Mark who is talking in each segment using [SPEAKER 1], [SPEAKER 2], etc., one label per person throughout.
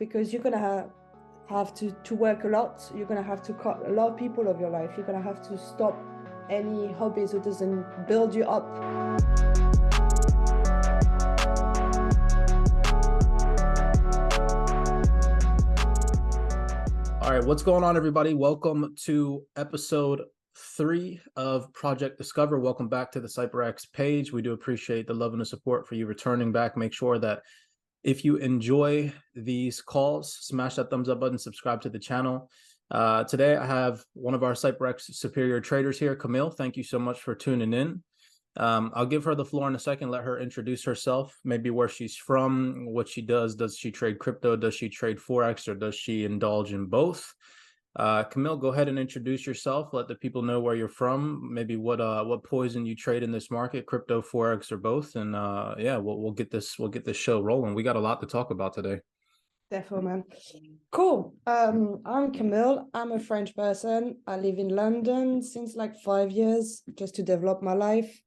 [SPEAKER 1] because you're gonna have to work a lot. You're gonna have to cut a lot of people of your life. You're gonna have to stop any hobbies that doesn't build you up.
[SPEAKER 2] All right, what's going on, everybody? Welcome to episode 3 of Project Discover. Welcome back to the CYPRX page. We do appreciate the love and the support for you returning back. Make sure that if you enjoy these calls, smash that thumbs up button, subscribe to the channel. Today, I have one of our CYPRX superior traders here, Camille. Thank you so much for tuning in. I'll give her the floor in a second, let her introduce herself, maybe where she's from, what she does. Does she trade crypto? Does she trade forex, or does she indulge in both? Camille, go ahead and introduce yourself. Let the people know where you're from, maybe what poison you trade in this market, crypto, forex, or both. And yeah, we'll get this show rolling. We got a lot to talk about today.
[SPEAKER 1] Definitely, man. Cool. I'm Camille. I'm a French person. I live in London since like 5 years, just to develop my life.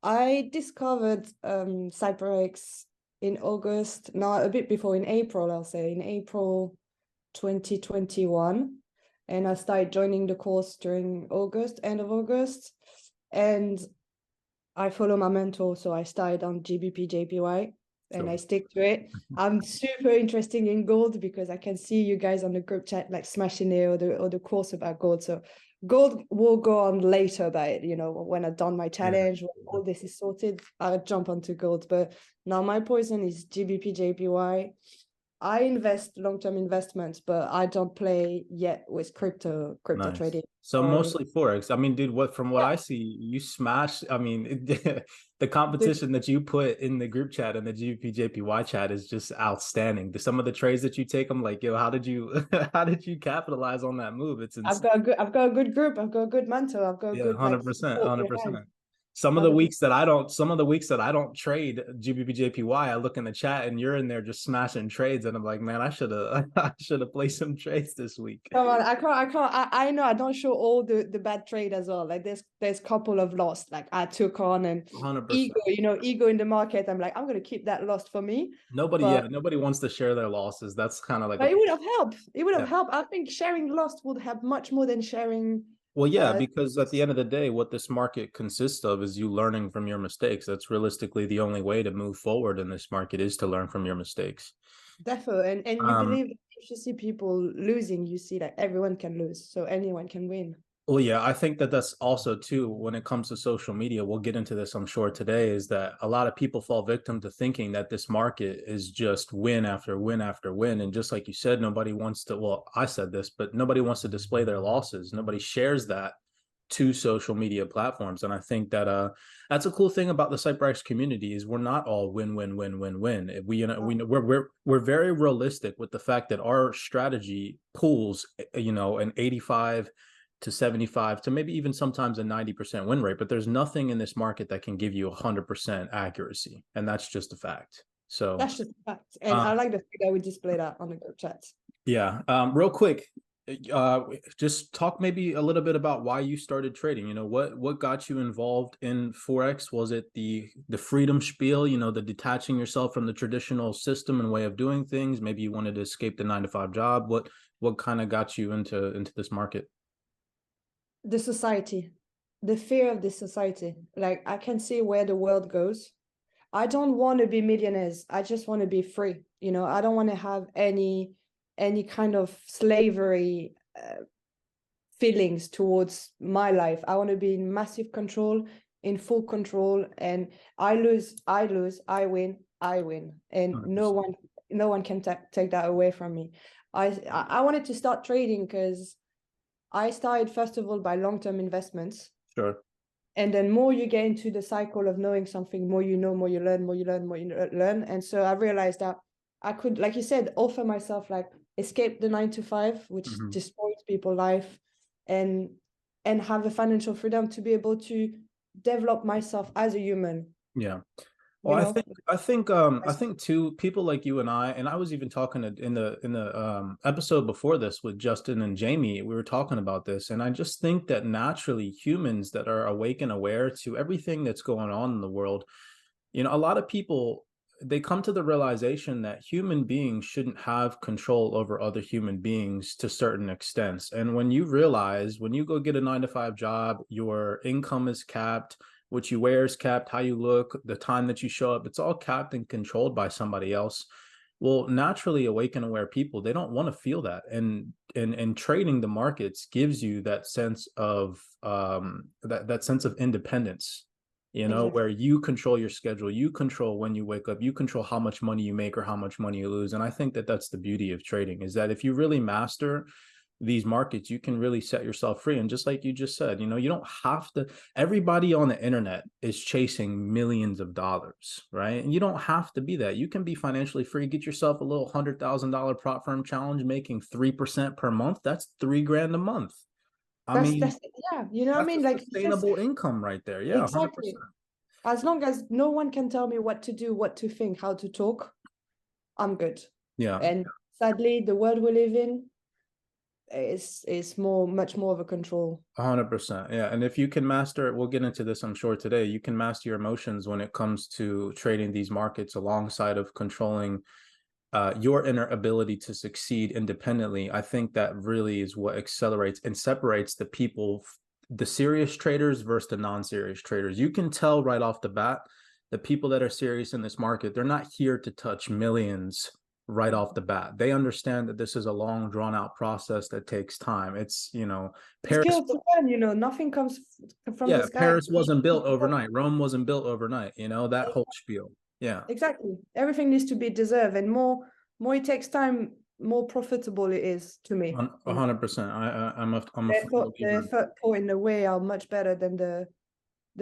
[SPEAKER 1] I discovered CYPRX in August, no, a bit before, in April, I'll say, in April 2021. And I started joining the course during August, end of August. And I follow my mentor, so I started on GBP JPY. And I stick to it. I'm super interested in gold because I can see you guys on the group chat like smashing it, or the course about gold. So gold will go on later about it, you know, when I've done my challenge, when all this is sorted, I'll jump onto gold. But now my poison is GBP JPY. I invest long-term investments, but I don't play yet with crypto
[SPEAKER 2] Nice.
[SPEAKER 1] trading.
[SPEAKER 2] So mostly forex. I mean, dude, from what I see, you smash. I mean, the competition that you put in the group chat and the GPJPY chat is just outstanding. Some of the trades that you take, I'm like, yo, how did you capitalize on that move? It's insane.
[SPEAKER 1] I've got a good group. I've got a good mentor. I've got a good
[SPEAKER 2] 100%, 100%. Some of the weeks that I don't trade GBP I look in the chat and you're in there just smashing trades, and I'm like, man, I should have placed some trades this week.
[SPEAKER 1] Come on, I can't. I know I don't show all the bad trade as well. Like there's a couple of loss. Like I took on, and
[SPEAKER 2] 100%.
[SPEAKER 1] ego in the market. I'm like, I'm gonna keep that loss for me.
[SPEAKER 2] Nobody wants to share their losses. That's kind of like.
[SPEAKER 1] But it would have helped. It would have helped. I think sharing loss would have much more than sharing.
[SPEAKER 2] Well, yeah, because at the end of the day, what this market consists of is you learning from your mistakes. That's realistically the only way to move forward in this market, is to learn from your mistakes.
[SPEAKER 1] Definitely. And you believe if you see people losing, you see that everyone can lose. So anyone can win.
[SPEAKER 2] Well, yeah, I think that that's also too, when it comes to social media, we'll get into this, I'm sure, today, is that a lot of people fall victim to thinking that this market is just win after win after win. And just like you said, nobody wants to, well, I said this, but nobody wants to display their losses. Nobody shares that to social media platforms. And I think that that's a cool thing about the CYPRX community, is we're not all win, win, win, win, win. We're very realistic with the fact that our strategy pulls, an 85 to 75 to maybe even sometimes a 90% win rate, but there's nothing in this market that can give you 100% accuracy, and that's just a fact. So
[SPEAKER 1] that's just a fact. And I like the fact that we display that on the group chat.
[SPEAKER 2] Yeah. Real quick, just talk maybe a little bit about why you started trading. You know, what got you involved in forex? Was it the freedom spiel, the detaching yourself from the traditional system and way of doing things? Maybe you wanted to escape the 9-to-5 job. What kind of got you into this market?
[SPEAKER 1] The society, the fear of the society. Like, I can see where the world goes. I don't want to be millionaires. I just want to be free. I don't want to have any kind of slavery feelings towards my life. I want to be in massive control, in full control, and I lose, I win, and 100%. no one can take that away from me. I wanted to start trading because I started, first of all, by long-term investments.
[SPEAKER 2] Sure.
[SPEAKER 1] And then more you get into the cycle of knowing something, more you know, more you learn, more you learn, more you learn. And so I realized that I could, like you said, offer myself, like, escape the 9-to-5, which destroys people's life, and have the financial freedom to be able to develop myself as a human.
[SPEAKER 2] Yeah. Well, I think too, people like you and I was even talking in the episode before this with Justin and Jamie, we were talking about this, and I just think that naturally humans that are awake and aware to everything that's going on in the world, a lot of people they come to the realization that human beings shouldn't have control over other human beings to certain extents. And when you realize, when you go get a 9-to-5 job, your income is capped, what you wear is capped, how you look, the time that you show up, it's all capped and controlled by somebody else. Well, naturally awake and aware people, they don't want to feel that. And trading the markets gives you that sense of that sense of independence, you know,
[SPEAKER 1] Exactly.
[SPEAKER 2] where you control your schedule, you control when you wake up, you control how much money you make or how much money you lose. And I think that that's the beauty of trading, is that if you really master these markets, you can really set yourself free. And just like you just said, you know, you don't have to, everybody on the internet is chasing millions of dollars, right? And you don't have to be that. You can be financially free, get yourself a little $100,000 prop firm challenge, making 3% per month. That's $3,000 a month. I mean,
[SPEAKER 1] That's yeah, you know what I
[SPEAKER 2] that's a
[SPEAKER 1] mean? Like it's just
[SPEAKER 2] sustainable income right there. Yeah,
[SPEAKER 1] exactly.
[SPEAKER 2] 100%.
[SPEAKER 1] As long as no one can tell me what to do, what to think, how to talk, I'm good.
[SPEAKER 2] Yeah.
[SPEAKER 1] And sadly, the world we live in is much more of a control.
[SPEAKER 2] 100%. Yeah. And if you can master it, we'll get into this, I'm sure, today. You can master your emotions when it comes to trading these markets alongside of controlling your inner ability to succeed independently. I think that really is what accelerates and separates the people, the serious traders versus the non-serious traders. You can tell right off the bat, the people that are serious in this market, they're not here to touch millions right off the bat. They understand that this is a long, drawn out process that takes time. It's, you know, Paris.
[SPEAKER 1] Skill to learn, you know, nothing comes from the
[SPEAKER 2] Yeah,
[SPEAKER 1] sky.
[SPEAKER 2] Paris wasn't built overnight. Rome wasn't built overnight, you know, that whole spiel. Yeah.
[SPEAKER 1] Exactly. Everything needs to be deserved, and more it takes time, more profitable it is to me.
[SPEAKER 2] 100%. I'm a firm
[SPEAKER 1] The
[SPEAKER 2] believer.
[SPEAKER 1] effort put in the way are much better than the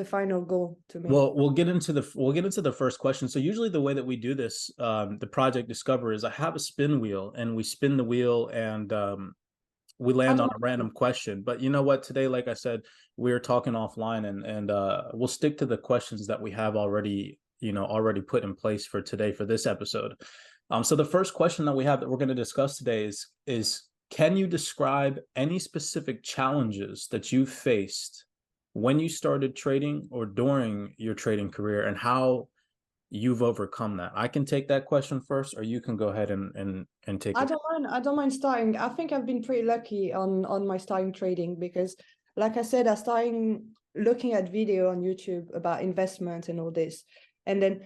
[SPEAKER 1] final goal to me.
[SPEAKER 2] Well, we'll get into the first question. So usually the way that we do this, the project Discover, is I have a spin wheel and we spin the wheel and we land on a random question. But you know what? Today, like I said, we're talking offline and we'll stick to the questions that we have already, you know, already put in place for today for this episode. So the first question that we have that we're going to discuss today is can you describe any specific challenges that you faced when you started trading or during your trading career and how you've overcome that? I can take that question first, or you can go ahead and take it.
[SPEAKER 1] I don't mind starting. I think I've been pretty lucky on my starting trading because, like I said, I started looking at video on YouTube about investment and all this, and then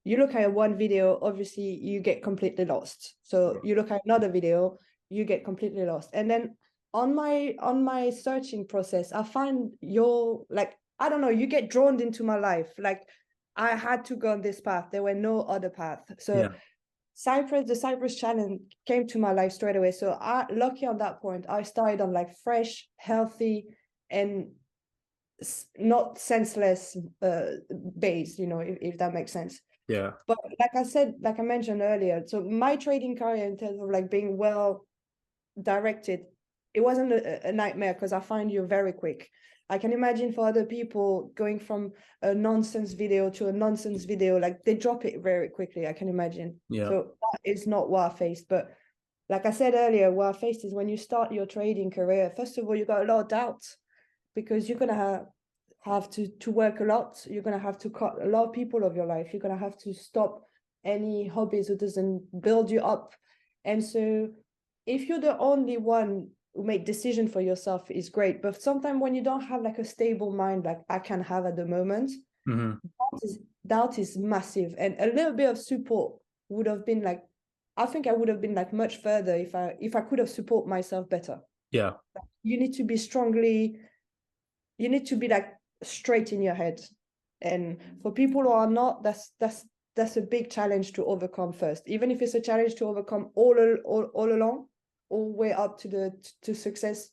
[SPEAKER 1] you look at one video, obviously you get completely lost. So you look at another video, you get completely lost, and then on my searching process, I find I don't know, you get drawn into my life. Like I had to go on this path. There were no other path. So
[SPEAKER 2] Yeah.
[SPEAKER 1] the Cyprus challenge came to my life straight away. So lucky on that point, I started on like fresh, healthy, and not senseless base, you know, if that makes sense.
[SPEAKER 2] Yeah.
[SPEAKER 1] But like I mentioned earlier, so my trading career in terms of like being well directed, it wasn't a nightmare because I find you very quick. I can imagine for other people going from a nonsense video to a nonsense video, like they drop it very quickly, I can imagine.
[SPEAKER 2] Yeah.
[SPEAKER 1] So that is not what I faced. But like I said earlier, what I faced is when you start your trading career, first of all, you got a lot of doubts because you're going to have to work a lot. You're going to have to cut a lot of people of your life. You're going to have to stop any hobbies that doesn't build you up. And so if you're the only one who make decision for yourself is great. But sometimes when you don't have like a stable mind, like I can have at the moment, doubt is massive. And a little bit of support would have been like, I think I would have been like much further if I could have support myself better.
[SPEAKER 2] Yeah.
[SPEAKER 1] You need to be like straight in your head. And for people who are not, that's a big challenge to overcome first. Even if it's a challenge to overcome all along, all the way up to success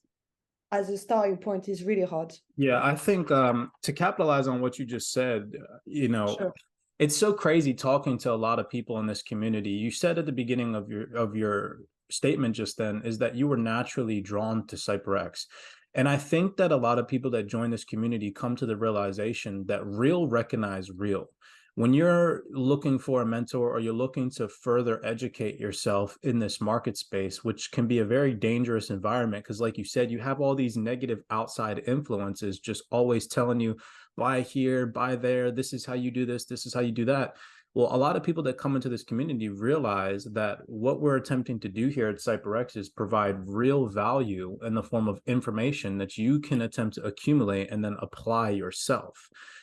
[SPEAKER 1] as a starting point is really hard.
[SPEAKER 2] Yeah, I think to capitalize on what you just said, you know,
[SPEAKER 1] Sure.
[SPEAKER 2] it's so crazy talking to a lot of people in this community. You said at the beginning of your statement just then is that you were naturally drawn to CYPRX. And I think that a lot of people that join this community come to the realization that real recognize real. When you're looking for a mentor or you're looking to further educate yourself in this market space, which can be a very dangerous environment, because like you said, you have all these negative outside influences just always telling you, buy here, buy there, this is how you do this is how you do that. Well, a lot of people that come into this community realize that what we're attempting to do here at CYPRX is provide real value in the form of information that you can attempt to accumulate and then apply yourself.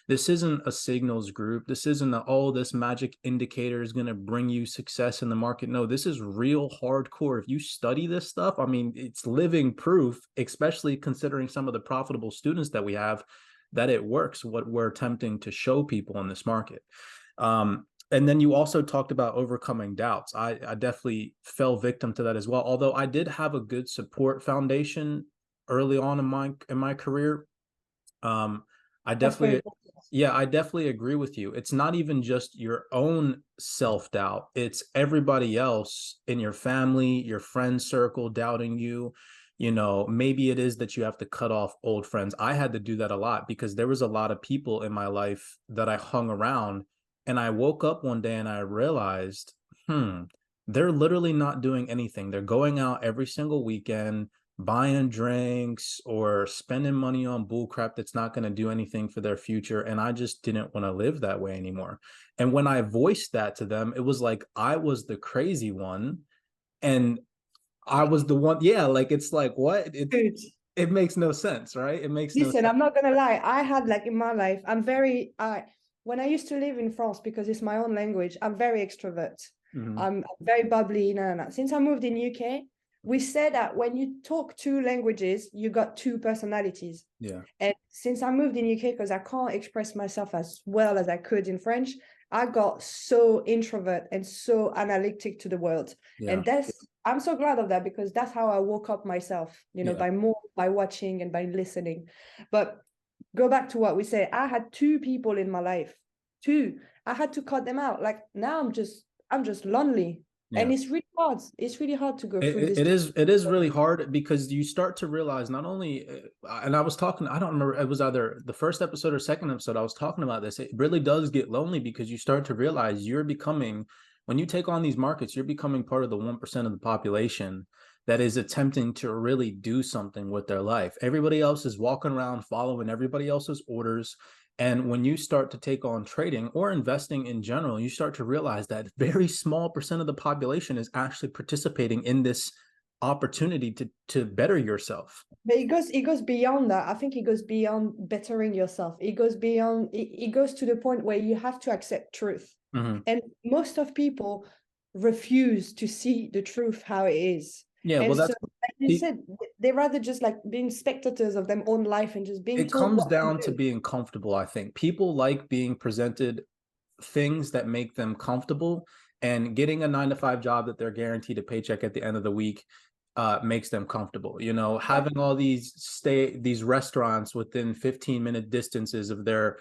[SPEAKER 2] This isn't a signals group. This isn't a, oh, this magic indicator is going to bring you success in the market. No, this is real hardcore. If you study this stuff, I mean, it's living proof, especially considering some of the profitable students that we have, that it works, what we're attempting to show people in this market. And then you also talked about overcoming doubts. I definitely fell victim to that as well. Although I did have a good support foundation early on in my career. I definitely, yeah, I definitely agree with you. It's not even just your own self-doubt. It's everybody else in your family, your friend circle doubting you. You know, maybe it is that you have to cut off old friends. I had to do that a lot because there was a lot of people in my life that I hung around. And I woke up one day and I realized, they're literally not doing anything. They're going out every single weekend, buying drinks or spending money on bullcrap that's not going to do anything for their future. And I just didn't want to live that way anymore. And when I voiced that to them, it was like I was the crazy one. And I was the one. Yeah, like it's like, what? It makes no sense, right? It makes no sense.
[SPEAKER 1] Listen, I'm not gonna lie. I had like in my life, when I used to live in France, because it's my own language, I'm very extrovert. I'm very bubbly. Since I moved in UK, we said that when you talk two languages, you got two personalities.
[SPEAKER 2] Yeah.
[SPEAKER 1] And since I moved in UK, because I can't express myself as well as I could in French, I got so introvert and so analytic to the world.
[SPEAKER 2] Yeah.
[SPEAKER 1] And I'm so glad of that, because that's how I woke up myself, by watching and by listening. But go back to what we say. I had two people in my life. I had to cut them out. Like now I'm just lonely.
[SPEAKER 2] Yeah.
[SPEAKER 1] And it's really hard. It's really hard to go through this.
[SPEAKER 2] It is really hard because you start to realize not only, and I was talking, I don't remember, it was either the first episode or second episode, I was talking about this. It really does get lonely because you start to realize when you take on these markets, you're becoming part of the 1% of the population that is attempting to really do something with their life. Everybody else is walking around following everybody else's orders. And when you start to take on trading or investing in general, you start to realize that very small percent of the population is actually participating in this opportunity to better yourself.
[SPEAKER 1] But it goes beyond that. I think it goes beyond bettering yourself. It goes beyond, it goes to the point where you have to accept truth. And most of people refuse to see the truth how it is.
[SPEAKER 2] Yeah,
[SPEAKER 1] and well, that's like you said, they rather just like being spectators of their own life and just being
[SPEAKER 2] it comes down to being comfortable. I think people like being presented things that make them comfortable, and getting a 9-to-5 job that they're guaranteed a paycheck at the end of the week makes them comfortable. You know, having all these restaurants within 15-minute distances of their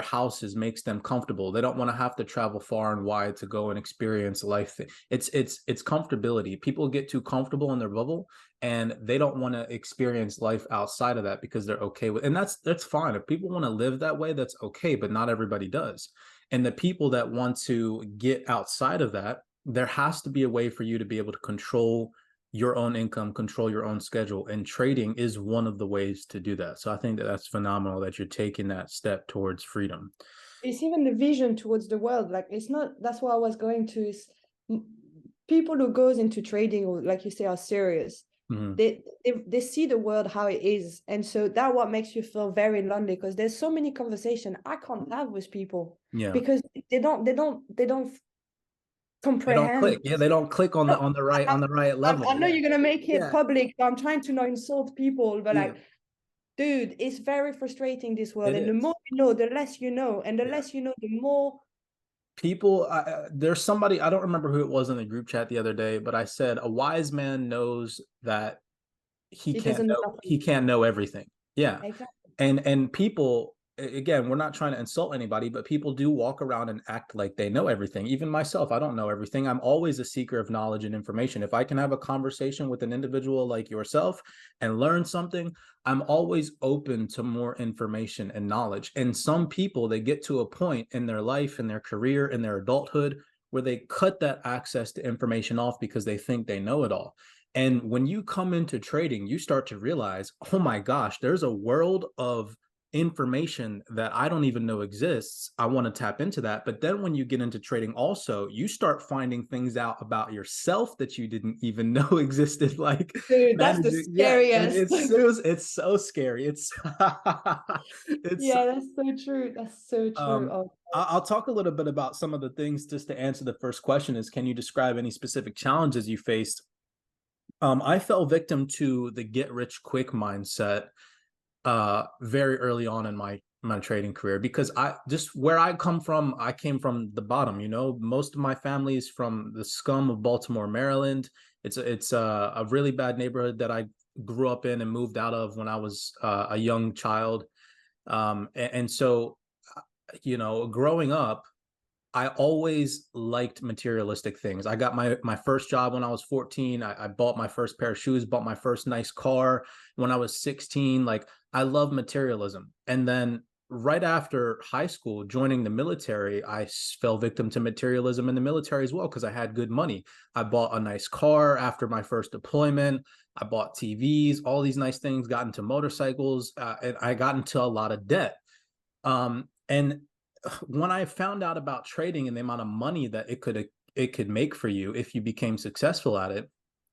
[SPEAKER 2] houses makes them comfortable. They don't want to have to travel far and wide to go and experience life. It's comfortability. People get too comfortable in their bubble and they don't want to experience life outside of that because they're okay with, and that's fine. If people want to live that way, that's okay, but not everybody does. And the people that want to get outside of that, there has to be a way for you to be able to control your own income, control your own schedule, and trading is one of the ways to do that. So I think that's phenomenal that you're taking that step towards freedom.
[SPEAKER 1] It's even the vision towards the world. Like it's not, that's what I was going to, is people who goes into trading, or like you say, are serious. They see the world how it is, and so that what makes you feel very lonely, because there's so many conversations I can't have with people because they don't comprehend.
[SPEAKER 2] They don't click. Yeah, they don't click on the right level.
[SPEAKER 1] I know you're gonna make it public, but I'm trying to not insult people, but like, dude, it's very frustrating, this world. And the more you know, the less you know, and the less you know, the more
[SPEAKER 2] people. There's somebody, I don't remember who it was in the group chat the other day, but I said a wise man knows that he can't know everything. Yeah, exactly. And people, again, we're not trying to insult anybody, but people do walk around and act like they know everything. Even myself, I don't know everything. I'm always a seeker of knowledge and information. If I can have a conversation with an individual like yourself and learn something, I'm always open to more information and knowledge. And some people, they get to a point in their life, in their career, in their adulthood, where they cut that access to information off because they think they know it all. And when you come into trading, you start to realize, oh my gosh, there's a world of information that I don't even know exists. I want to tap into that. But then when you get into trading also, you start finding things out about yourself that you didn't even know existed, like
[SPEAKER 1] Dude, that's the
[SPEAKER 2] managing. Yeah, and
[SPEAKER 1] scariest.
[SPEAKER 2] it's so scary. It's
[SPEAKER 1] Yeah, that's so true. That's so true.
[SPEAKER 2] um
[SPEAKER 1] Oh,
[SPEAKER 2] I'll talk a little bit about some of the things just to answer the first question is, can you describe any specific challenges you faced? I fell victim to the get rich quick mindset very early on in my trading career, because I just, where I come from, I came from the bottom. Most of my family is from the scum of Baltimore, Maryland. It's a really bad neighborhood that I grew up in and moved out of when I was a young child. And so, growing up, I always liked materialistic things. I got my first job when I was 14. I bought my first pair of shoes, bought my first nice car when I was 16. Like, I love materialism. And then right after high school, joining the military, I fell victim to materialism in the military as well, because I had good money. I bought a nice car after my first deployment. I bought TVs, all these nice things, got into motorcycles, and I got into a lot of debt. And when I found out about trading and the amount of money that it could make for you if you became successful at it,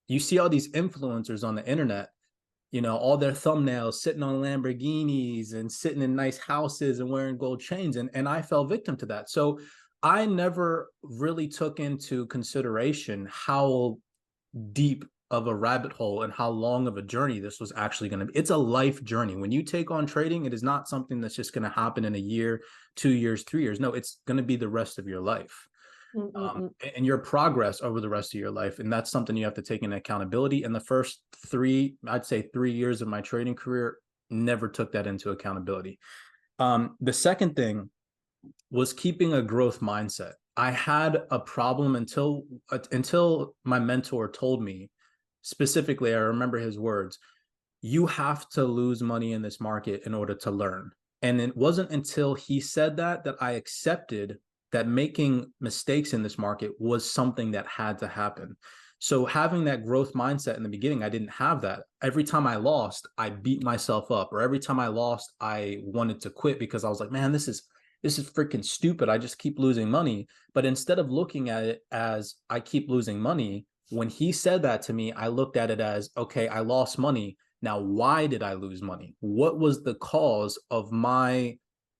[SPEAKER 2] you see all these influencers on the internet, all their thumbnails sitting on Lamborghinis and sitting in nice houses and wearing gold chains. And I fell victim to that. So I never really took into consideration how deep of a rabbit hole and how long of a journey this was actually going to be. It's a life journey. When you take on trading, it is not something that's just going to happen in a year, 2 years, 3 years. No, it's going to be the rest of your life. And your progress over the rest of your life. And that's something you have to take into accountability. And the first I'd say 3 years of my trading career, never took that into accountability. The second thing was keeping a growth mindset. I had a problem until my mentor told me, specifically, I remember his words, you have to lose money in this market in order to learn. And it wasn't until he said that I accepted that making mistakes in this market was something that had to happen. So having that growth mindset in the beginning, I didn't have that. Every time I lost, I beat myself up, or every time I lost, I wanted to quit because I was like, man, this is freaking stupid. I just keep losing money. But instead of looking at it as I keep losing money, when he said that to me, I looked at it as, okay, I lost money. Now, why did I lose money? What was the cause of my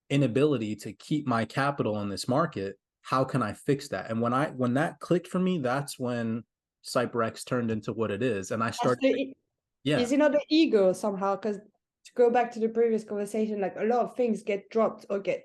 [SPEAKER 2] inability to keep my capital in this market? How can I fix that? And when that clicked for me, that's when CYPRX turned into what it is. And I started, yeah.
[SPEAKER 1] Is it not the ego somehow? Because to go back to the previous conversation, like a lot of things get dropped or get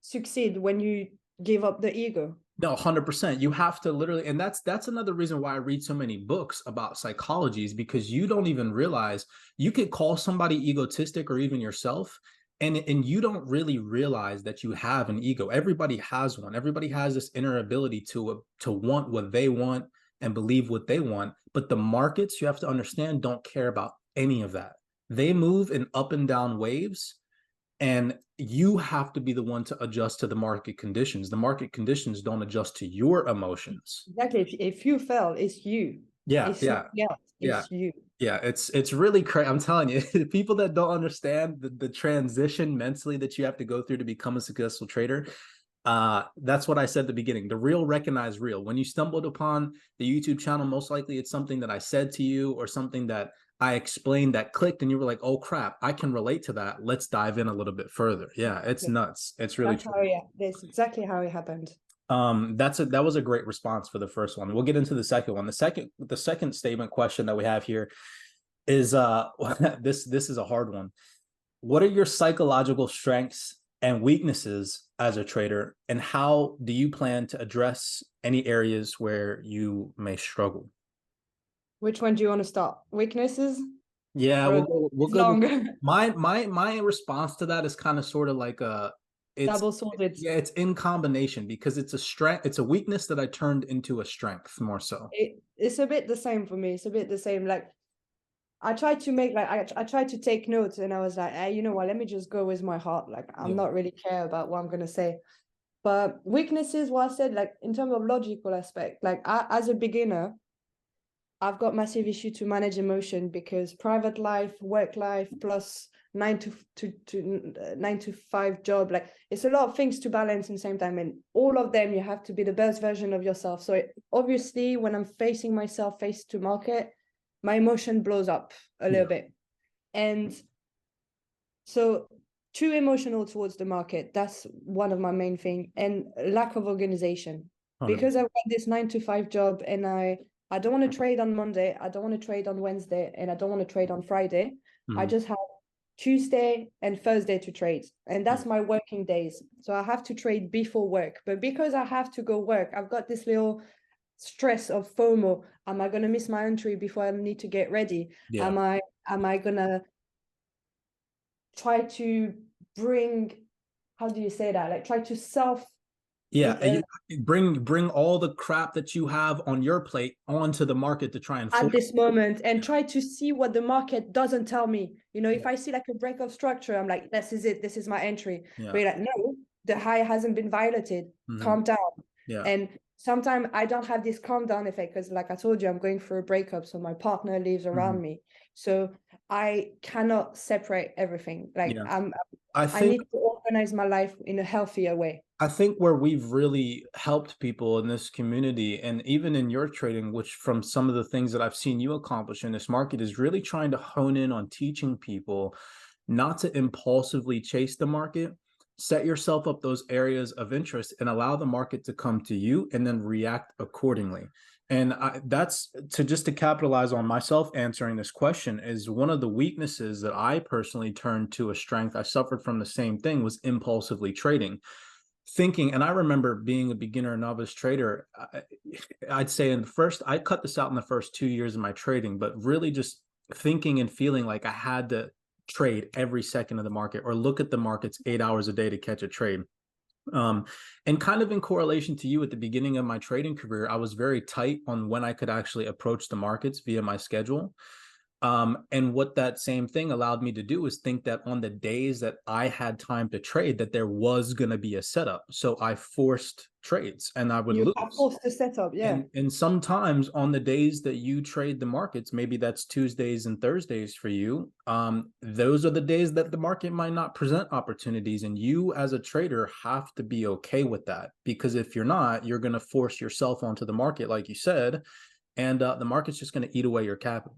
[SPEAKER 1] succeed when you give up the ego.
[SPEAKER 2] No, 100%. You have to literally, and that's another reason why I read so many books about psychology, is because you don't even realize you could call somebody egotistic, or even yourself, and you don't really realize that you have an ego. Everybody has one. Everybody has this inner ability to want what they want and believe what they want. But the markets, you have to understand, don't care about any of that. They move in up and down waves. And you have to be the one to adjust to the market conditions. The market conditions don't adjust to your emotions.
[SPEAKER 1] Exactly. If you fail, it's you.
[SPEAKER 2] Yeah,
[SPEAKER 1] it's
[SPEAKER 2] yeah,
[SPEAKER 1] it's you.
[SPEAKER 2] Yeah, it's really crazy. I'm telling you, people that don't understand the transition mentally that you have to go through to become a successful trader, that's what I said at the beginning. The real recognize real. When you stumbled upon the YouTube channel, most likely it's something that I said to you, or something that I explained that clicked, and you were like, oh crap, I can relate to that. Let's dive in a little bit further. Yeah, it's nuts. It's really true.
[SPEAKER 1] That's exactly how it happened.
[SPEAKER 2] That was a great response for the first one. We'll get into the second one. The second statement question that we have here is this is a hard one. What are your psychological strengths and weaknesses as a trader, and how do you plan to address any areas where you may struggle?
[SPEAKER 1] Which one do you want to start? Weaknesses?
[SPEAKER 2] Yeah, we'll go
[SPEAKER 1] longer.
[SPEAKER 2] My response to that is kind of sort of like
[SPEAKER 1] Double sorted.
[SPEAKER 2] Yeah, it's in combination, because it's a strength, it's a weakness that I turned into a strength more so.
[SPEAKER 1] It's a bit the same for me. It's a bit the same. Like, I tried to make, like, I tried to take notes, and I was like, hey, you know what, let me just go with my heart. Like, I'm not really care about what I'm going to say. But weaknesses, what I said, like, in terms of logical aspect, like, as a beginner, I've got massive issue to manage emotion, because private life, work life, plus 9 to 5 job, like it's a lot of things to balance in the same time, and all of them you have to be the best version of yourself. So obviously when I'm facing myself face to market, my emotion blows up a little bit, and so too emotional towards the market, that's one of my main thing, and lack of organization.
[SPEAKER 2] 100%.
[SPEAKER 1] Because I've got this 9 to 5 job, and I don't want to trade on Monday, I don't want to trade on Wednesday, and I don't want to trade on Friday. I just have Tuesday and Thursday to trade, and that's my working days. So I have to trade before work, but because I have to go work, I've got this little stress of FOMO. Am I going to miss my entry before I need to get ready? Am I going to try to bring, how do you say that, like try to
[SPEAKER 2] bring all the crap that you have on your plate onto the market to try and
[SPEAKER 1] at this moment, and try to see what the market doesn't tell me. If I see like a break of structure, I'm like, this is it, this is my entry. But you're like, no, the high hasn't been violated. Calm down. And sometimes I don't have this calm down effect, because like I told you, I'm going through a breakup, so my partner lives around me, so I cannot separate everything. Like I need to organize my life in a healthier way.
[SPEAKER 2] I think where we've really helped people in this community, and even in your trading, which from some of the things that I've seen you accomplish in this market, is really trying to hone in on teaching people not to impulsively chase the market. Set yourself up those areas of interest and allow the market to come to you, and then react accordingly. And that's to capitalize on myself answering this question, is one of the weaknesses that I personally turned to a strength. I suffered from the same thing, was impulsively trading. Thinking, and I remember being a beginner novice trader, I'd say I cut this out in the first 2 years of my trading, but really just thinking and feeling like I had to trade every second of the market, or look at the markets 8 hours a day to catch a trade. And kind of in correlation to you, at the beginning of my trading career, I was very tight on when I could actually approach the markets via my schedule. And what that same thing allowed me to do is think that on the days that I had time to trade, that there was going to be a setup. So I forced trades, and I would lose.
[SPEAKER 1] Forced the setup,
[SPEAKER 2] And sometimes on the days that you trade the markets, maybe that's Tuesdays and Thursdays for you, those are the days that the market might not present opportunities, and you as a trader have to be okay with that, because if you're not, you're going to force yourself onto the market, like you said, and the market's just going to eat away your capital.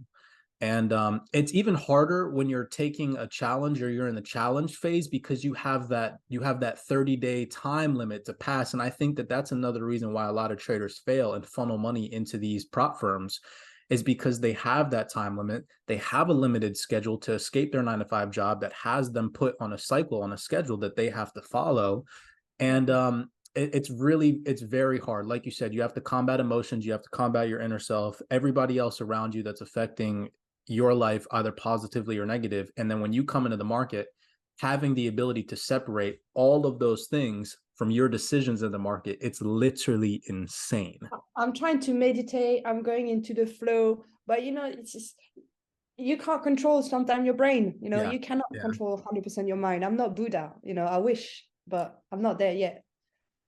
[SPEAKER 2] And it's even harder when you're taking a challenge, or you're in the challenge phase, because you have that 30-day time limit to pass. And I think that that's another reason why a lot of traders fail and funnel money into these prop firms, is because they have that time limit. They have a limited schedule to escape their 9-to-5 job that has them put on a cycle, on a schedule that they have to follow. And it's very hard. Like you said, you have to combat emotions. You have to combat your inner self, everybody else around you that's affecting your life, either positively or negative. And then when you come into the market, having the ability to separate all of those things from your decisions in the market, it's literally insane.
[SPEAKER 1] I'm trying to meditate, I'm going into the flow, but it's just, you can't control sometimes your brain, you cannot control 100% your mind. I'm not Buddha, I wish, but I'm not there yet.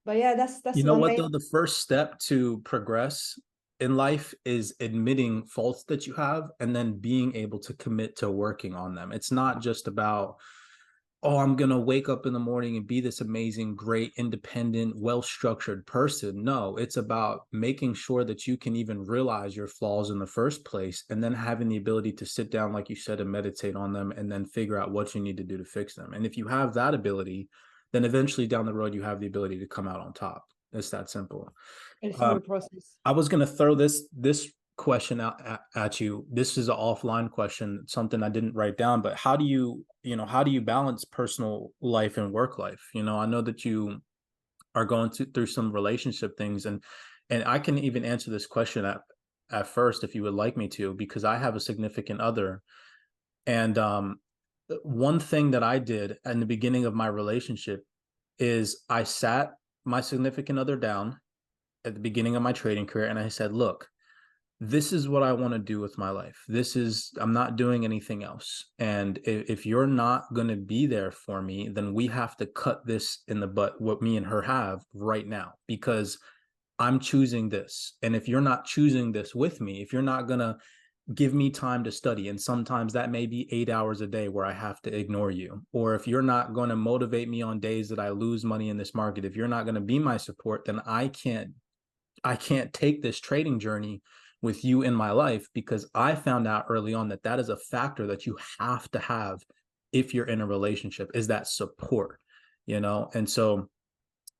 [SPEAKER 1] But that's
[SPEAKER 2] though, the first step to progress in life is admitting faults that you have, and then being able to commit to working on them. It's not just about, oh, I'm going to wake up in the morning and be this amazing, great, independent, well-structured person. No, it's about making sure that you can even realize your flaws in the first place, and then having the ability to sit down, like you said, and meditate on them, and then figure out what you need to do to fix them. And if you have that ability, then eventually down the road, you have the ability to come out on top. It's that simple.
[SPEAKER 1] It's a process.
[SPEAKER 2] I was going to throw this question out at you. This is an offline question, something I didn't write down, but how do you balance personal life and work life? I know that you are going through some relationship things, and I can even answer this question at first if you would like me to, because I have a significant other. And one thing that I did in the beginning of my relationship is I sat my significant other down at the beginning of my trading career, and I said, look, this is what I want to do with my life. I'm not doing anything else. And if you're not going to be there for me, then we have to cut this in the butt, what me and her have right now, because I'm choosing this. And if you're not choosing this with me, if you're not going to give me time to study, and sometimes that may be 8 hours a day where I have to ignore you, or if you're not going to motivate me on days that I lose money in this market, if you're not going to be my support, then I can't take this trading journey with you in my life, because I found out early on that that is a factor that you have to have if you're in a relationship, is that support, And so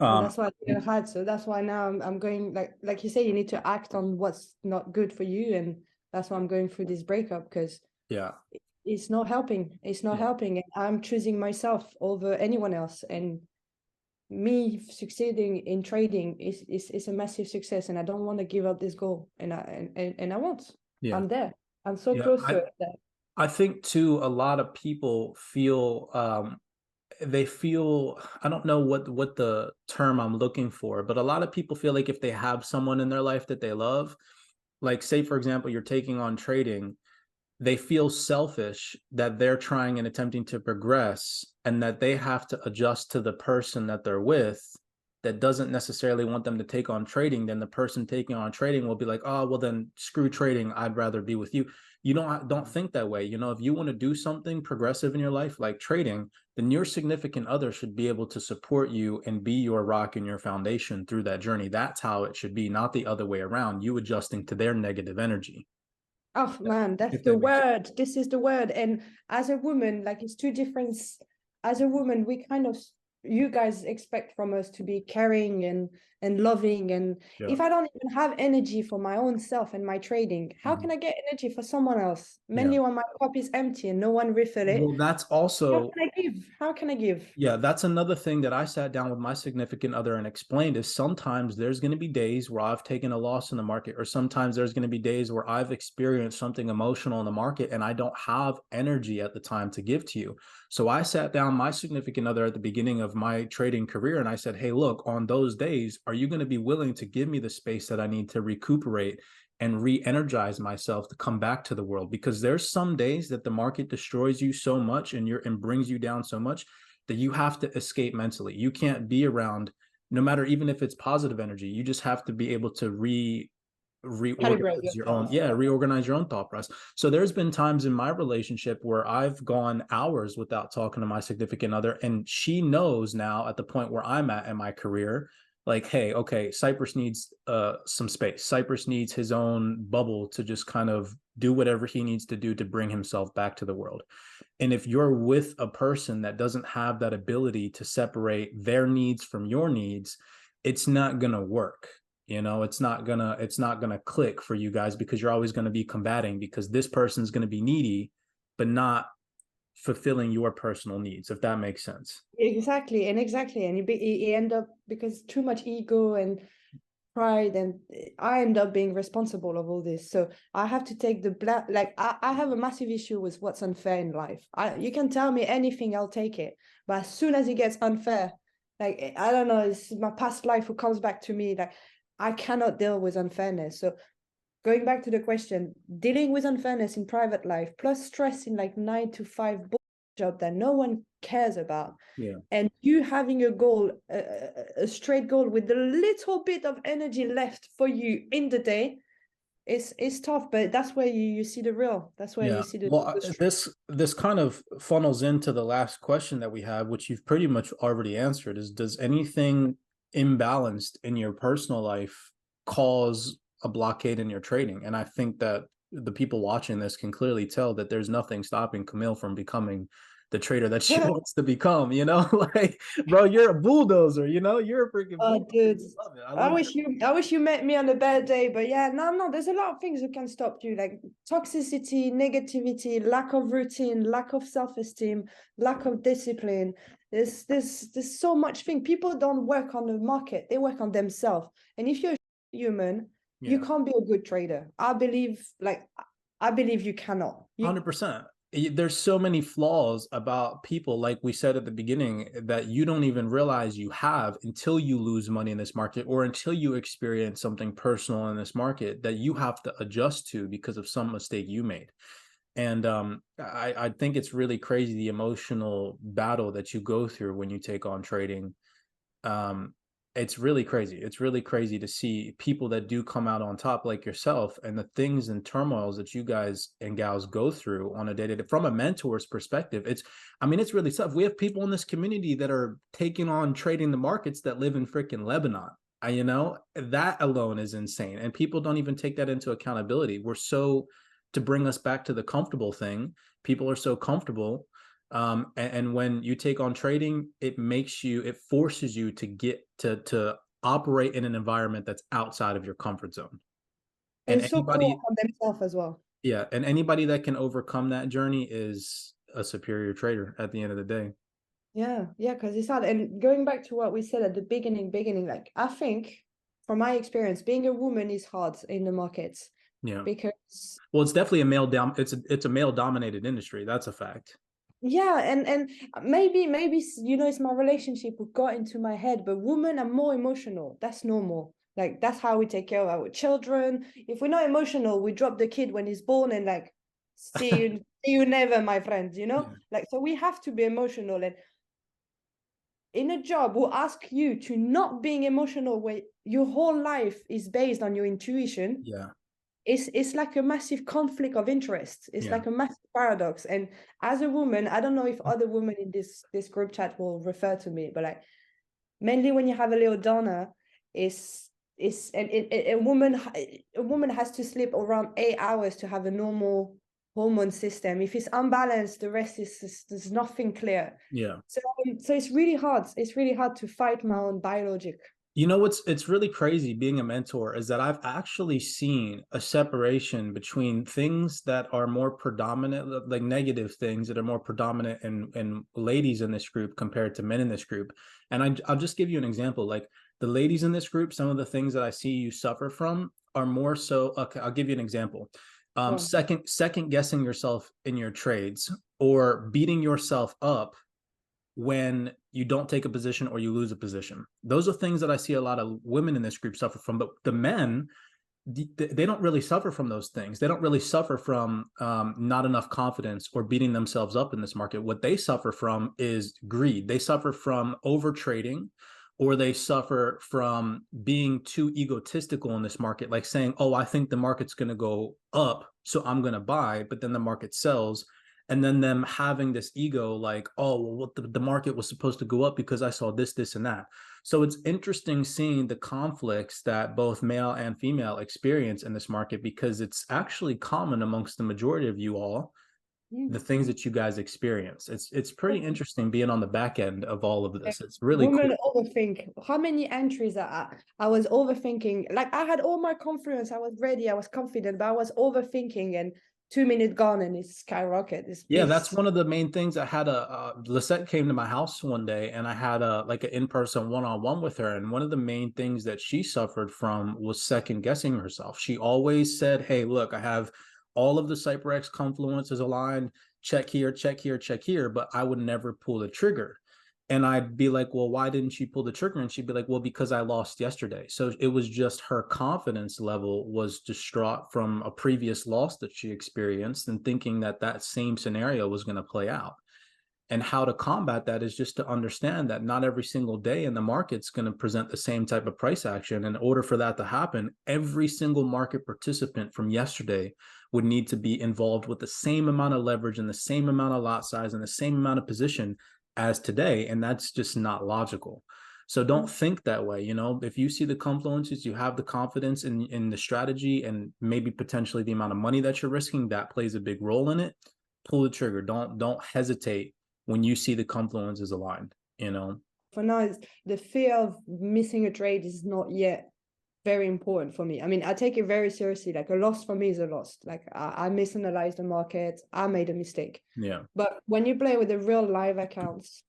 [SPEAKER 1] And that's what I didn't had. So that's why now I'm going, like you say, you need to act on what's not good for you. And that's why I'm going through this breakup, because
[SPEAKER 2] yeah,
[SPEAKER 1] it's not helping. It's not helping. And I'm choosing myself over anyone else. And me succeeding in trading is a massive success. And I don't want to give up this goal. And I won't.
[SPEAKER 2] yeah,
[SPEAKER 1] I'm there. I'm so
[SPEAKER 2] yeah.
[SPEAKER 1] close to it.
[SPEAKER 2] I think too, a lot of people feel they feel, I don't know what the term I'm looking for, but a lot of people feel like if they have someone in their life that they love, like say for example, you're taking on trading, they feel selfish that they're trying and attempting to progress, and that they have to adjust to the person that they're with that doesn't necessarily want them to take on trading. Then the person taking on trading will be like, oh, well then screw trading, I'd rather be with you. You don't think that way. If you want to do something progressive in your life like trading, then your significant other should be able to support you and be your rock and your foundation through that journey. That's how it should be, not the other way around, you adjusting to their negative energy.
[SPEAKER 1] Oh man, that's
[SPEAKER 2] If
[SPEAKER 1] the
[SPEAKER 2] that makes sense.
[SPEAKER 1] word. This is the word. And as a woman, like it's two different. As a woman, we kind of, you guys expect from us to be caring and loving. And
[SPEAKER 2] Yeah.
[SPEAKER 1] if I don't even have energy for my own self and my trading, how
[SPEAKER 2] Mhm.
[SPEAKER 1] can I get energy for someone else?
[SPEAKER 2] Yeah.
[SPEAKER 1] Mainly when my cup is empty and no one refill it.
[SPEAKER 2] Well, that's
[SPEAKER 1] How
[SPEAKER 2] also,
[SPEAKER 1] can I give? How can I give?
[SPEAKER 2] yeah, that's another thing that I sat down with my significant other and explained, is sometimes there's going to be days where I've taken a loss in the market, or sometimes there's going to be days where I've experienced something emotional in the market and I don't have energy at the time to give to you. So I sat down my significant other at the beginning of my trading career and I said, hey, look, on those days, are you going to be willing to give me the space that I need to recuperate and re-energize myself to come back to the world? Because there's some days that the market destroys you so much and brings you down so much that you have to escape mentally. You can't be around, no matter, even if it's positive energy, you just have to be able to
[SPEAKER 1] Calibrate
[SPEAKER 2] reorganize your own,
[SPEAKER 1] yourself.
[SPEAKER 2] yeah, reorganize your own thought process. So there's been times in my relationship where I've gone hours without talking to my significant other, and she knows now at the point where I'm at in my career, like, hey, okay, Cypress needs some space. Cypress needs his own bubble to just kind of do whatever he needs to do to bring himself back to the world. And if you're with a person that doesn't have that ability to separate their needs from your needs, it's not going to work. It's not gonna click for you guys, because you're always going to be combating, because this person's going to be needy but not fulfilling your personal needs, if that makes sense.
[SPEAKER 1] Exactly. And you end up, because too much ego and pride, and I end up being responsible of all this. So I have to take the black, like I have a massive issue with what's unfair in life. You can tell me anything, I'll take it. But as soon as it gets unfair, like I don't know, it's my past life who comes back to me. Like I cannot deal with unfairness. So going back to the question, dealing with unfairness in private life plus stress in like 9 to 5 job that no one cares about,
[SPEAKER 2] Yeah.
[SPEAKER 1] and you having a goal, a straight goal with a little bit of energy left for you in the day, it's tough. But that's where you see the real, that's where you
[SPEAKER 2] Yeah.
[SPEAKER 1] see
[SPEAKER 2] Well,
[SPEAKER 1] the
[SPEAKER 2] this kind of funnels into the last question that we have, which you've pretty much already answered, is does anything imbalanced in your personal life cause a blockade in your trading? And I think that the people watching this can clearly tell that there's nothing stopping Camille from becoming the trader that she wants to become, like, bro, you're a bulldozer, you're a freaking
[SPEAKER 1] Oh,
[SPEAKER 2] bulldozer.
[SPEAKER 1] dude,
[SPEAKER 2] I love it. I
[SPEAKER 1] I
[SPEAKER 2] love
[SPEAKER 1] wish you met me on a bad day. But yeah, no, there's a lot of things that can stop you, like toxicity, negativity, lack of routine, lack of self-esteem, lack of discipline. There's so much thing. People don't work on the market, they work on themselves. And if you're human, you
[SPEAKER 2] yeah.
[SPEAKER 1] can't be a good trader. I believe you cannot.
[SPEAKER 2] 100%. There's so many flaws about people, like we said at the beginning, that you don't even realize you have until you lose money in this market, or until you experience something personal in this market that you have to adjust to because of some mistake you made. And I think it's really crazy, the emotional battle that you go through when you take on trading. it's really crazy. It's really crazy to see people that do come out on top like yourself, and the things and turmoils that you guys and gals go through on a day-to-day from a mentor's perspective. I mean, it's really tough. We have people in this community that are taking on trading the markets that live in freaking Lebanon. You know, that alone is insane. And people don't even take that into accountability. To bring us back to the comfortable thing, people are so comfortable. And when you take on trading, it forces you to get to operate in an environment that's outside of your comfort zone. And
[SPEAKER 1] And so cool on themselves as well.
[SPEAKER 2] yeah, and anybody that can overcome that journey is a superior trader at the end of the day.
[SPEAKER 1] Yeah, because it's hard. And going back to what we said at the beginning, like I think from my experience, being a woman is hard in the markets.
[SPEAKER 2] Yeah.
[SPEAKER 1] Because
[SPEAKER 2] it's definitely it's a male dominated industry. That's a fact.
[SPEAKER 1] Yeah, and maybe it's my relationship who got into my head, but women are more emotional. That's normal. Like that's how we take care of our children. If we're not emotional, we drop the kid when he's born and like see you never, my friend,
[SPEAKER 2] Yeah.
[SPEAKER 1] Like so we have to be emotional, and in a job will ask you to not being emotional where your whole life is based on your intuition.
[SPEAKER 2] Yeah.
[SPEAKER 1] It's like a massive conflict of interest. It's like a massive paradox. And as a woman, I don't know if other women in this group chat will refer to me, but like mainly when you have a little Donna, a woman has to sleep around 8 hours to have a normal hormone system. If it's unbalanced, the rest is there's nothing clear.
[SPEAKER 2] Yeah.
[SPEAKER 1] So it's really hard. It's really hard to fight my own biologic.
[SPEAKER 2] You know it's really crazy being a mentor is that I've actually seen a separation between things that are more predominant, like negative things that are more predominant in ladies in this group compared to men in this group. And I'll just give you an example. Like the ladies in this group, some of the things that I see you suffer from are more so. Okay, I'll give you an example. Second guessing yourself in your trades, or beating yourself up when you don't take a position or you lose a position. Those are things that I see a lot of women in this group suffer from. But the men, they don't really suffer from those things. They don't really suffer from not enough confidence or beating themselves up in this market. What they suffer from is greed. They suffer from over trading, or they suffer from being too egotistical in this market, like saying, oh, I think the market's going to go up, so I'm going to buy, but then the market sells. And then them having this ego like, oh, well, what the market was supposed to go up because I saw this, and that. So it's interesting seeing the conflicts that both male and female experience in this market, because it's actually common amongst the majority of you all, the things that you guys experience. It's pretty interesting being on the back end of all of this. It's really
[SPEAKER 1] Women
[SPEAKER 2] cool.
[SPEAKER 1] overthink. How many entries I was overthinking? Like I had all my confidence, I was ready, I was confident, but I was overthinking, and 2 minutes gone and it's skyrocket.
[SPEAKER 2] Yeah, that's one of the main things. I had Lisette came to my house one day, and I had an in-person one-on-one with her. And one of the main things that she suffered from was second guessing herself. She always said, hey, look, I have all of the CYPRX confluences aligned, check here, check here, check here, but I would never pull the trigger. And I'd be like, well, why didn't she pull the trigger? And she'd be like, well, because I lost yesterday. So it was just her confidence level was distraught from a previous loss that she experienced, and thinking that that same scenario was going to play out. And how to combat that is just to understand that not every single day in the market's going to present the same type of price action. In order for that to happen, every single market participant from yesterday would need to be involved with the same amount of leverage and the same amount of lot size and the same amount of position as today. And that's just not logical. So don't think that way. If you see the confluences, you have the confidence in the strategy and maybe potentially the amount of money that you're risking, that plays a big role in it. Pull the trigger. Don't hesitate when you see the confluences aligned.
[SPEAKER 1] For now, the fear of missing a trade is not yet very important for me. I mean, I take it very seriously. Like a loss for me is a loss. Like I misanalyzed the market. I made a mistake.
[SPEAKER 2] Yeah.
[SPEAKER 1] But when you play with the real live accounts,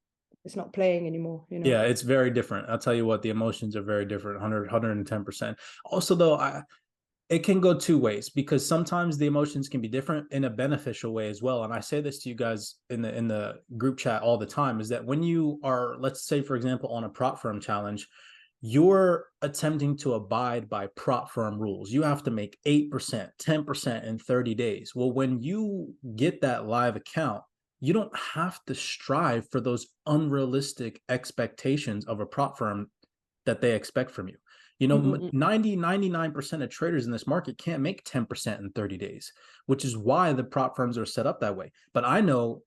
[SPEAKER 1] it's not playing anymore.
[SPEAKER 2] Yeah, it's very different. I'll tell you what, the emotions are very different. 110%. Also, though, it can go two ways, because sometimes the emotions can be different in a beneficial way as well. And I say this to you guys in the group chat all the time, is that when you are, let's say, for example, on a prop firm challenge, you're attempting to abide by prop firm rules. You have to make 8%, 10% in 30 days. Well, when you get that live account, you don't have to strive for those unrealistic expectations of a prop firm that they expect from you. You know, 99% of traders in this market can't make 10% in 30 days, which is why the prop firms are set up that way. But I know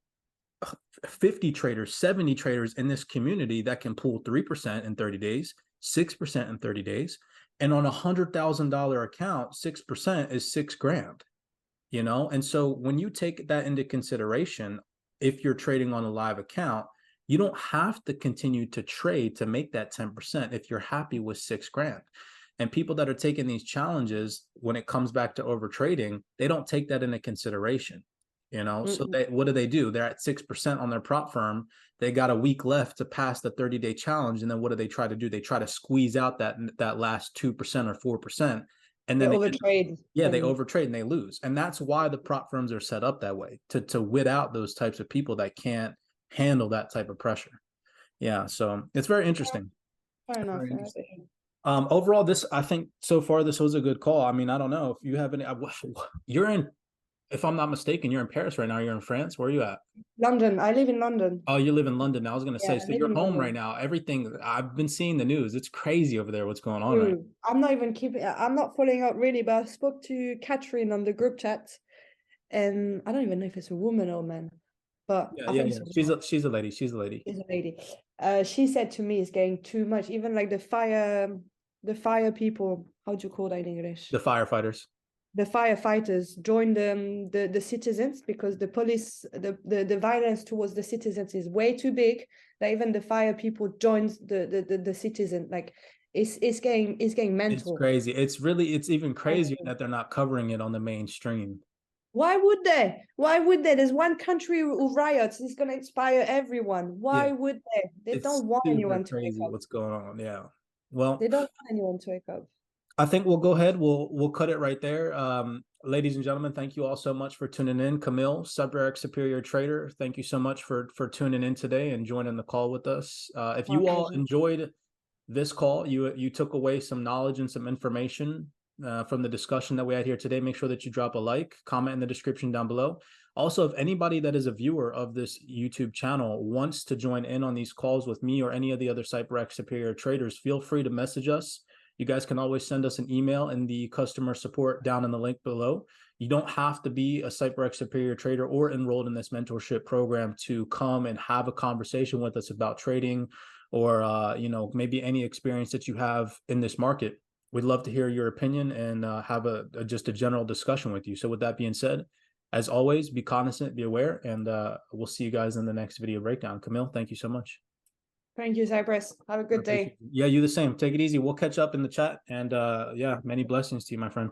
[SPEAKER 2] 50 traders, 70 traders in this community that can pull 3% in 30 days, 6% in 30 days. And on $100,000 account, 6% is $6,000, you know? And so when you take that into consideration, if you're trading on a live account, you don't have to continue to trade to make that 10% if you're happy with $6,000. And people that are taking these challenges, when it comes back to over trading, they don't take that into consideration, you know? So what do? They're at 6% on their prop firm. They got a week left to pass the 30-day challenge. And then what do? They try to squeeze out that last 2% or 4%. And then
[SPEAKER 1] they overtrade.
[SPEAKER 2] Yeah, they overtrade and they lose. And that's why the prop firms are set up that way, to wit out those types of people that can't handle that type of pressure. Yeah, so it's very interesting.
[SPEAKER 1] Fair enough.
[SPEAKER 2] Very interesting. Overall, I think so far this was a good call. I mean, I don't know if you have any. You're in, if I'm not mistaken, you're in Paris right now. You're in France. Where are you at?
[SPEAKER 1] London. I live in London.
[SPEAKER 2] Oh, you live in London now. I was going to say, so you're home
[SPEAKER 1] London
[SPEAKER 2] right now. Everything, I've been seeing the news. It's crazy over there. What's going on right now?
[SPEAKER 1] I'm not following up really, but I spoke to Catherine on the group chat, and I don't even know if it's a woman or a man. But
[SPEAKER 2] yeah. She's a lady. She's a lady.
[SPEAKER 1] She's a lady. She said to me, it's getting too much. Even like the fire people. How do you call that in English?
[SPEAKER 2] The firefighters.
[SPEAKER 1] The firefighters join the citizens, because the police, the violence towards the citizens is way too big. That even the fire people joins the citizen. Like it's getting mental.
[SPEAKER 2] It's crazy. It's even crazier that they're not covering it on the mainstream.
[SPEAKER 1] Why would they? There's one country who riots. It's going to inspire everyone. Why would they? They don't want anyone to wake up.
[SPEAKER 2] What's going on? Yeah. Well,
[SPEAKER 1] they don't want anyone to wake up.
[SPEAKER 2] I think we'll go ahead. We'll cut it right there. Ladies and gentlemen, thank you all so much for tuning in. CAMILLE, CYPRX Superior Trader, thank you so much for tuning in today and joining the call with us. If you all enjoyed this call, you took away some knowledge and some information from the discussion that we had here today, make sure that you drop a like, comment in the description down below. Also, if anybody that is a viewer of this YouTube channel wants to join in on these calls with me or any of the other CYPRX Superior Traders, feel free to message us. You guys can always send us an email in the customer support down in the link below. You don't have to be a CYPRX Superior Trader or enrolled in this mentorship program to come and have a conversation with us about trading or maybe any experience that you have in this market. We'd love to hear your opinion and have just a general discussion with you. So with that being said, as always, be cognizant, be aware, and we'll see you guys in the next video breakdown. CAMILLE, thank you so much.
[SPEAKER 1] Thank you, Cypress. Have a good day.
[SPEAKER 2] Yeah, you the same. Take it easy. We'll catch up in the chat. And many blessings to you, my friend.